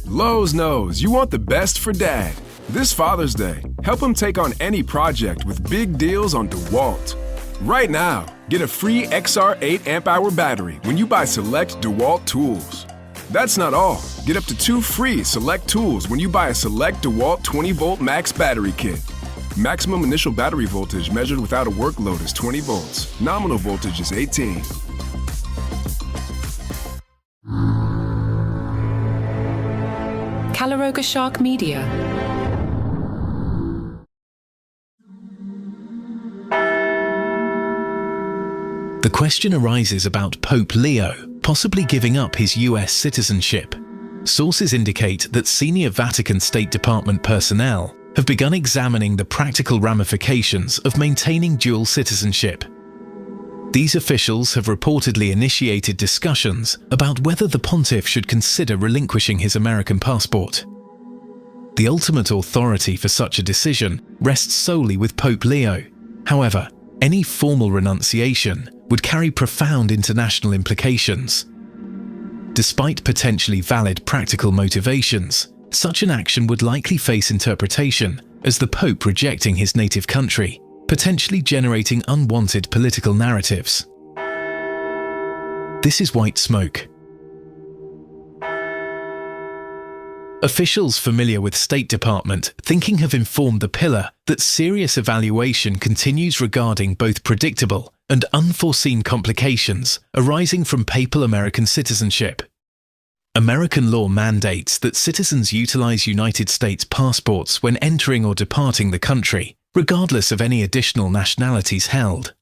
Lowe's knows you want the best for Dad. This Father's Day, help him take on any project with big deals on DeWalt. Right now, get a free XR8 amp-hour battery when you buy select DeWalt tools. That's not all. Get up to 2 free select tools when you buy a select DeWalt 20-volt max battery kit. Maximum initial battery voltage measured without a work load is 20 volts. Nominal voltage is 18. Calaroga Shark Media. The question arises about Pope Leo possibly giving up his US citizenship. Sources indicate that senior Vatican State Department personnel have begun examining the practical ramifications of maintaining dual citizenship. These officials have reportedly initiated discussions about whether the pontiff should consider relinquishing his American passport. The ultimate authority for such a decision rests solely with Pope Leo. However, any formal renunciation would carry profound international implications. Despite potentially valid practical motivations, such an action would likely face interpretation as the Pope rejecting his native country, potentially generating unwanted political narratives. This is white smoke. Officials familiar with State Department thinking have informed the pillar that serious evaluation continues regarding both predictable and unforeseen complications arising from papal American citizenship. American law mandates that citizens utilize United States passports when entering or departing the country, regardless of any additional nationalities held.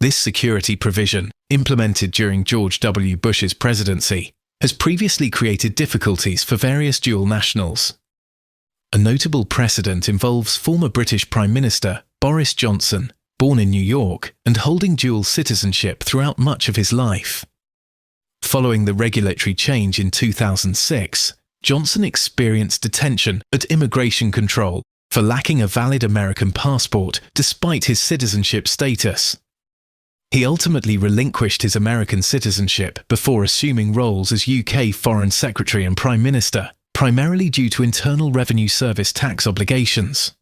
This security provision, implemented during George W. Bush's presidency, has previously created difficulties for various dual nationals. A notable precedent involves former British Prime Minister Boris Johnson, born in New York and holding dual citizenship throughout much of his life. Following the regulatory change in 2006, Johnson experienced detention at immigration control for lacking a valid American passport despite his citizenship status. He ultimately relinquished his American citizenship before assuming roles as UK Foreign Secretary and Prime Minister, primarily due to Internal Revenue Service tax obligations.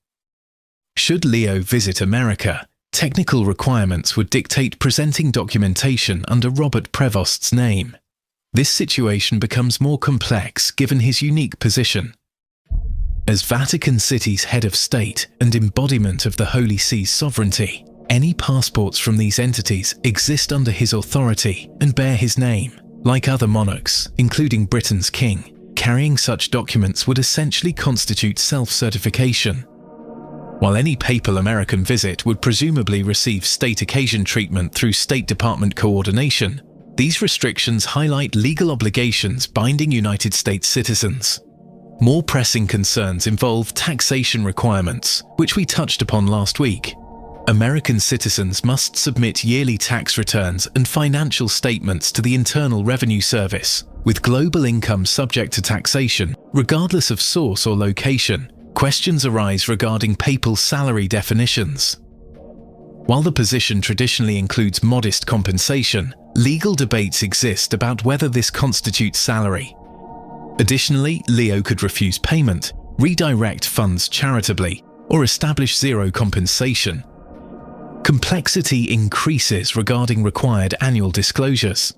Should Leo visit America, technical requirements would dictate presenting documentation under Robert Prevost's name. This situation becomes more complex given his unique position. As Vatican City's head of state and embodiment of the Holy See's sovereignty, any passports from these entities exist under his authority and bear his name. Like other monarchs, including Britain's king, carrying such documents would essentially constitute self-certification. While any papal American visit would presumably receive state occasion treatment through State Department coordination, these restrictions highlight legal obligations binding United States citizens. More pressing concerns involve taxation requirements, which we touched upon last week. American citizens must submit yearly tax returns and financial statements to the Internal Revenue Service, with global income subject to taxation, regardless of source or location. Questions arise regarding papal salary definitions. While the position traditionally includes modest compensation, legal debates exist about whether this constitutes salary. Additionally, Leo could refuse payment, redirect funds charitably, or establish zero compensation. Complexity increases regarding required annual disclosures.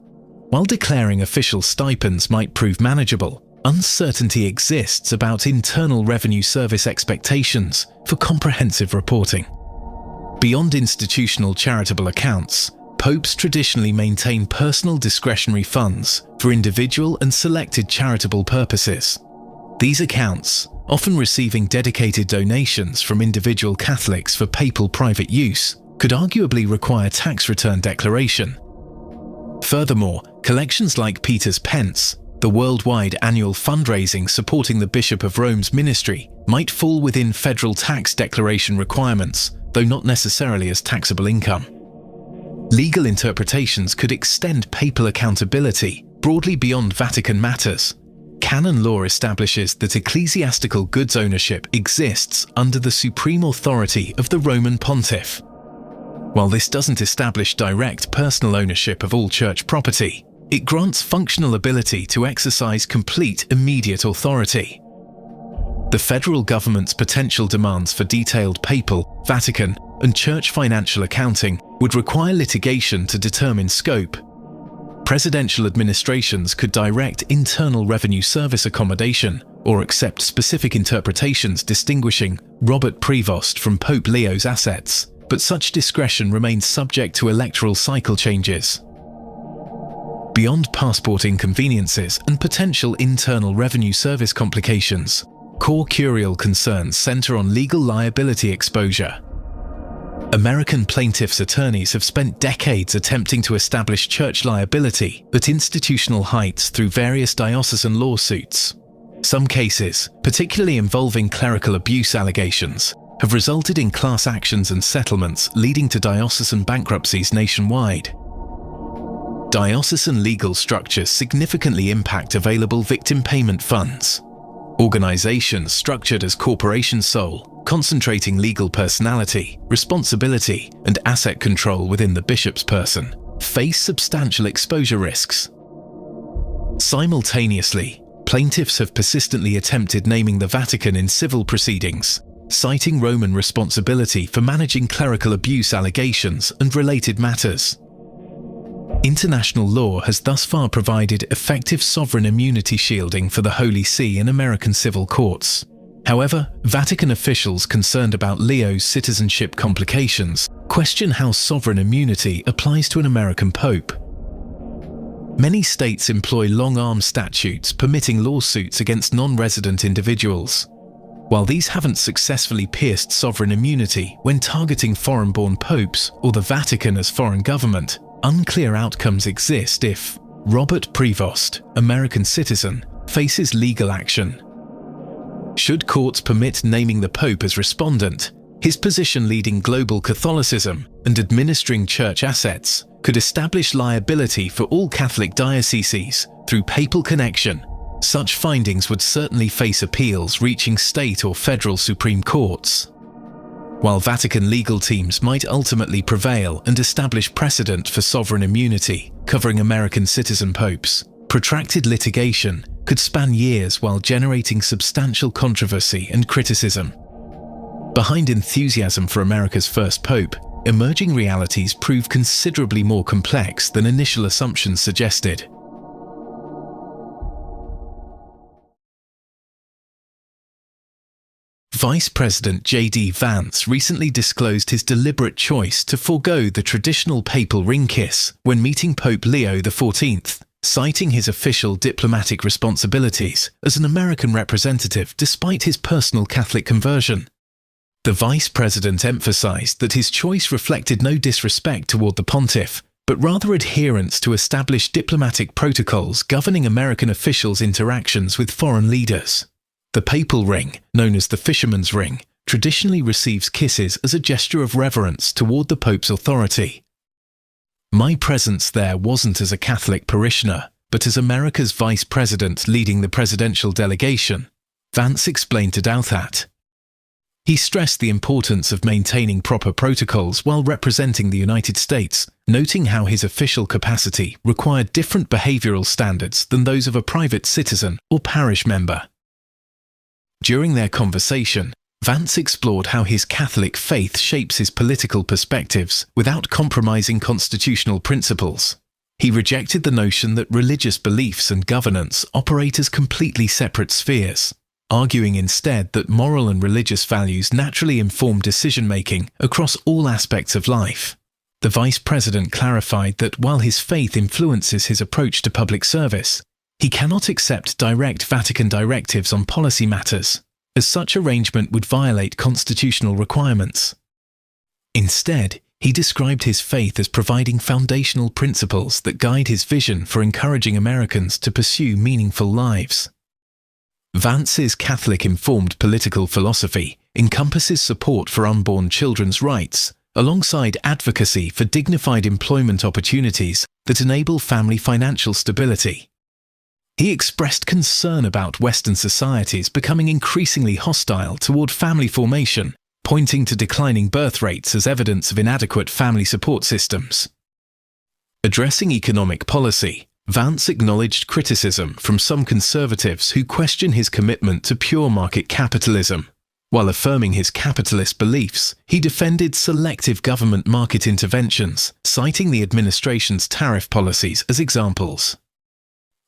While declaring official stipends might prove manageable, uncertainty exists about Internal Revenue Service expectations for comprehensive reporting. Beyond institutional charitable accounts, popes traditionally maintain personal discretionary funds for individual and selected charitable purposes. These accounts, often receiving dedicated donations from individual Catholics for papal private use, could arguably require tax return declaration. Furthermore, collections like Peter's Pence, the worldwide annual fundraising supporting the Bishop of Rome's ministry, might fall within federal tax declaration requirements, though not necessarily as taxable income. Legal interpretations could extend papal accountability broadly beyond Vatican matters. Canon law establishes that ecclesiastical goods ownership exists under the supreme authority of the Roman pontiff. While this doesn't establish direct personal ownership of all church property, It grants functional ability to exercise complete immediate authority. The federal government's potential demands for detailed papal, Vatican, and church financial accounting would require litigation to determine scope. Presidential administrations could direct Internal Revenue Service accommodation or accept specific interpretations distinguishing Robert Prevost from Pope Leo's assets, but such discretion remains subject to electoral cycle changes. Beyond passport inconveniences and potential Internal Revenue Service complications, core curial concerns center on legal liability exposure. American plaintiffs' attorneys have spent decades attempting to establish church liability at institutional heights through various diocesan lawsuits. Some cases, particularly involving clerical abuse allegations, have resulted in class actions and settlements leading to diocesan bankruptcies nationwide. Diocesan legal structures significantly impact available victim payment funds. Organizations structured as corporation sole, concentrating legal personality, responsibility, and asset control within the bishop's person, face substantial exposure risks. Simultaneously, plaintiffs have persistently attempted naming the Vatican in civil proceedings, citing Roman responsibility for managing clerical abuse allegations and related matters. International law has thus far provided effective sovereign immunity shielding for the Holy See in American civil courts. However, Vatican officials concerned about Leo's citizenship complications question how sovereign immunity applies to an American pope. Many states employ long-arm statutes permitting lawsuits against non-resident individuals. While these haven't successfully pierced sovereign immunity when targeting foreign-born popes or the Vatican as foreign government, unclear outcomes exist if Robert Prevost, American citizen, faces legal action. Should courts permit naming the Pope as respondent, his position leading global Catholicism and administering church assets could establish liability for all Catholic dioceses through papal connection. Such findings would certainly face appeals reaching state or federal Supreme Courts. While Vatican legal teams might ultimately prevail and establish precedent for sovereign immunity covering American citizen popes, protracted litigation could span years while generating substantial controversy and criticism. Behind enthusiasm for America's first pope, emerging realities prove considerably more complex than initial assumptions suggested. Vice President J.D. Vance recently disclosed his deliberate choice to forego the traditional papal ring kiss when meeting Pope Leo XIV, citing his official diplomatic responsibilities as an American representative despite his personal Catholic conversion. The vice president emphasized that his choice reflected no disrespect toward the pontiff, but rather adherence to established diplomatic protocols governing American officials' interactions with foreign leaders. The papal ring, known as the fisherman's ring, traditionally receives kisses as a gesture of reverence toward the Pope's authority. My presence there wasn't as a Catholic parishioner, but as America's vice president leading the presidential delegation, Vance explained to Douthat. He stressed the importance of maintaining proper protocols while representing the United States, noting how his official capacity required different behavioral standards than those of a private citizen or parish member. During their conversation, Vance explored how his Catholic faith shapes his political perspectives without compromising constitutional principles. He rejected the notion that religious beliefs and governance operate as completely separate spheres, arguing instead that moral and religious values naturally inform decision-making across all aspects of life. The vice president clarified that while his faith influences his approach to public service, he cannot accept direct Vatican directives on policy matters, as such arrangement would violate constitutional requirements. Instead, he described his faith as providing foundational principles that guide his vision for encouraging Americans to pursue meaningful lives. Vance's Catholic-informed political philosophy encompasses support for unborn children's rights, alongside advocacy for dignified employment opportunities that enable family financial stability. He expressed concern about Western societies becoming increasingly hostile toward family formation, pointing to declining birth rates as evidence of inadequate family support systems. Addressing economic policy, Vance acknowledged criticism from some conservatives who question his commitment to pure market capitalism. While affirming his capitalist beliefs, he defended selective government market interventions, citing the administration's tariff policies as examples.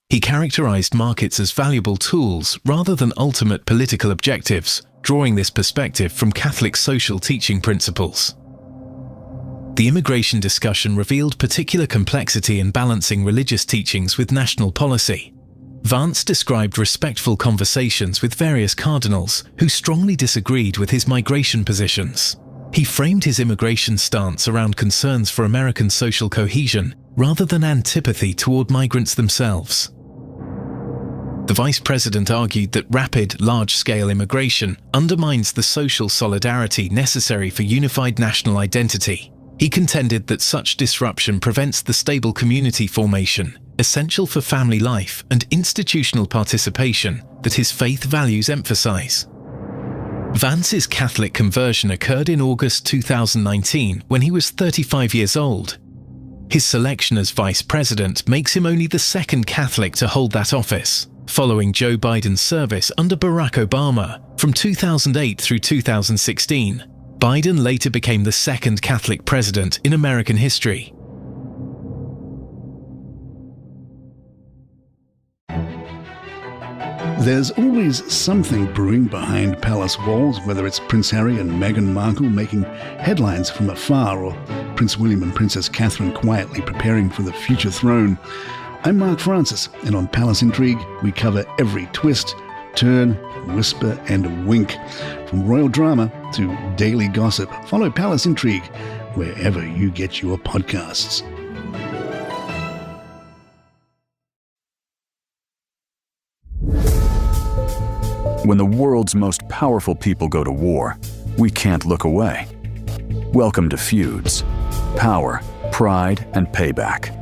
He characterized markets as valuable tools rather than ultimate political objectives, drawing this perspective from Catholic social teaching principles. The immigration discussion revealed particular complexity in balancing religious teachings with national policy. Vance described respectful conversations with various cardinals who strongly disagreed with his migration positions. He framed his immigration stance around concerns for American social cohesion rather than antipathy toward migrants themselves. The vice president argued that rapid, large-scale immigration undermines the social solidarity necessary for unified national identity. He contended that such disruption prevents the stable community formation, essential for family life and institutional participation that his faith values emphasize. Vance's Catholic conversion occurred in August 2019 when he was 35 years old. His selection as vice president makes him only the second Catholic to hold that office, following Joe Biden's service under Barack Obama from 2008 through 2016. Biden later became the second Catholic president in American history. There's always something brewing behind palace walls, whether it's Prince Harry and Meghan Markle making headlines from afar, or Prince William and Princess Catherine quietly preparing for the future throne. I'm Mark Francis, and on Palace Intrigue, we cover every twist, turn, whisper and wink. From royal drama to daily gossip, follow Palace Intrigue wherever you get your podcasts. When the world's most powerful people go to war, we can't look away. Welcome to Feuds, Power, Pride, and Payback,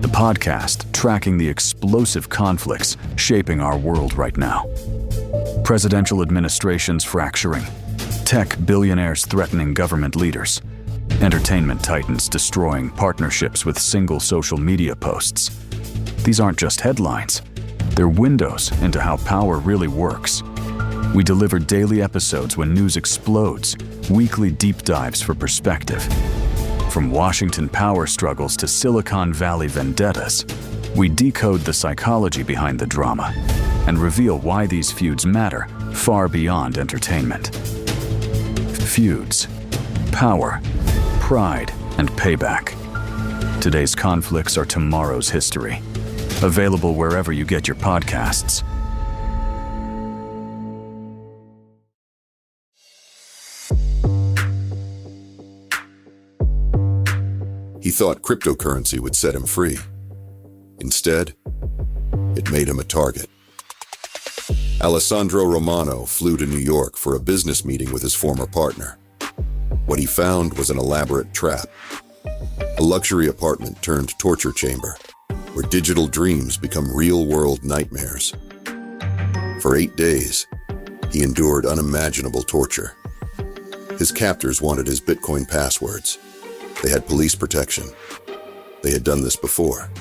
the podcast tracking the explosive conflicts shaping our world right now. Presidential administrations fracturing, tech billionaires threatening government leaders, entertainment titans destroying partnerships with single social media posts. These aren't just headlines, they're windows into how power really works. We deliver daily episodes when news explodes, weekly deep dives for perspective. From Washington power struggles to Silicon Valley vendettas, we decode the psychology behind the drama and reveal why these feuds matter far beyond entertainment. Feuds, Power, Pride, and Payback. Today's conflicts are tomorrow's history. Available wherever you get your podcasts. He thought cryptocurrency would set him free. Instead, it made him a target. Alessandro Romano flew to New York for a business meeting with his former partner. What he found was an elaborate trap. A luxury apartment turned torture chamber, where digital dreams become real-world nightmares. For 8 days, he endured unimaginable torture. His captors wanted his Bitcoin passwords. They had police protection. They had done this before.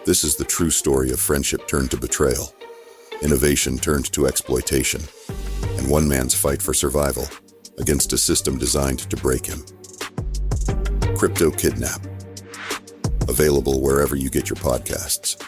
This is the true story of friendship turned to betrayal, innovation turned to exploitation, and one man's fight for survival against a system designed to break him. Crypto Kidnap. Available wherever you get your podcasts.